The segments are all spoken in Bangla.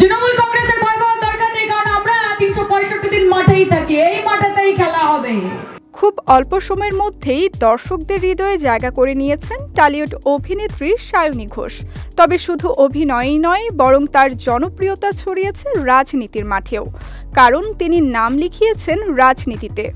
তৃণমূল কংগ্রেসের ভয় পাওয়ার দরকার নেই, কারণ আমরা 365 দিন মাঠেই থাকি, এই মাঠেতেই খেলা হবে। খুব অল্প সময়ের মধ্যেই দর্শকদের হৃদয়ে জায়গা করে নিয়েছেন টলিউড অভিনেত্রী সায়নী ঘোষ। তবে শুধু অভিনয়ই নয়, বরং তার জনপ্রিয়তা ছড়িয়েছে রাজনীতির মাঠেও, কারণ তিনি নাম লিখিয়েছেন রাজনীতিতে।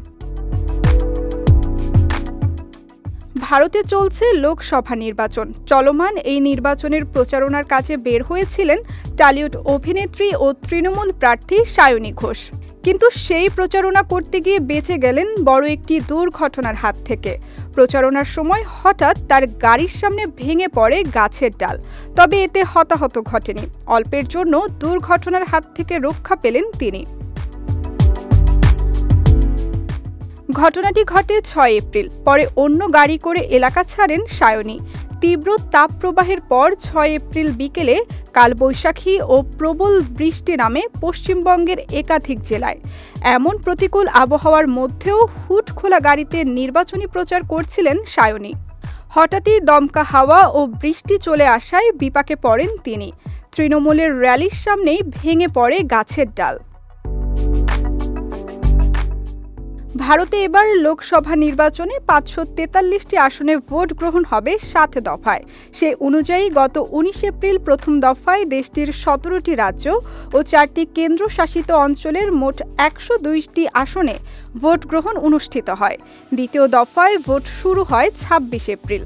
ভারতে চলছে লোকসভা নির্বাচন। চলমান এই নির্বাচনের প্রচারণার কাজে বের হয়েছিলেন টলিউড অভিনেত্রী ও তৃণমূল প্রার্থী সায়নী ঘোষ। কিন্তু সেই প্রচারণা করতে গিয়ে বেঁচে গেলেন বড় একটি দুর্ঘটনার হাত থেকে। প্রচারণার সময় হঠাৎ তার গাড়ির সামনে ভেঙে পড়ে গাছের ডাল। তবে এতে হতাহত ঘটেনি, অল্পের জন্য দুর্ঘটনার হাত থেকে রক্ষা পেলেন তিনি। ঘটনাটি ঘটে 6 এপ্রিল। পরে অন্য গাড়ি করে এলাকা ছাড়েন সায়নী। তীব্র তাপপ্রবাহের পর 6 এপ্রিল বিকেলে কালবৈশাখী ও প্রবল বৃষ্টি নামে পশ্চিমবঙ্গের একাধিক জেলায়। এমন প্রতিকূল আবহাওয়ার মধ্যেও হুড খোলা গাড়িতে নির্বাচনী প্রচার করছিলেন সায়নী। হঠাৎই দমকা হাওয়া ও বৃষ্টি চলে আসায় বিপাকে পড়েন তিনি। তৃণমূলের র্যালির সামনেই ভেঙে পড়ে গাছের ডাল। ভারতে এবার লোকসভা নির্বাচনে 543টি আসনে ভোট গ্রহণ হবে 7 দফায়। সে অনুযায়ী গত 19 এপ্রিল প্রথম দফায় দেশটির 17টি রাজ্য ও 4টি কেন্দ্রশাসিত অঞ্চলের মোট 102টি আসনে ভোট গ্রহণ অনুষ্ঠিত হয়। দ্বিতীয় দফায় ভোট শুরু হয় 26 এপ্রিল।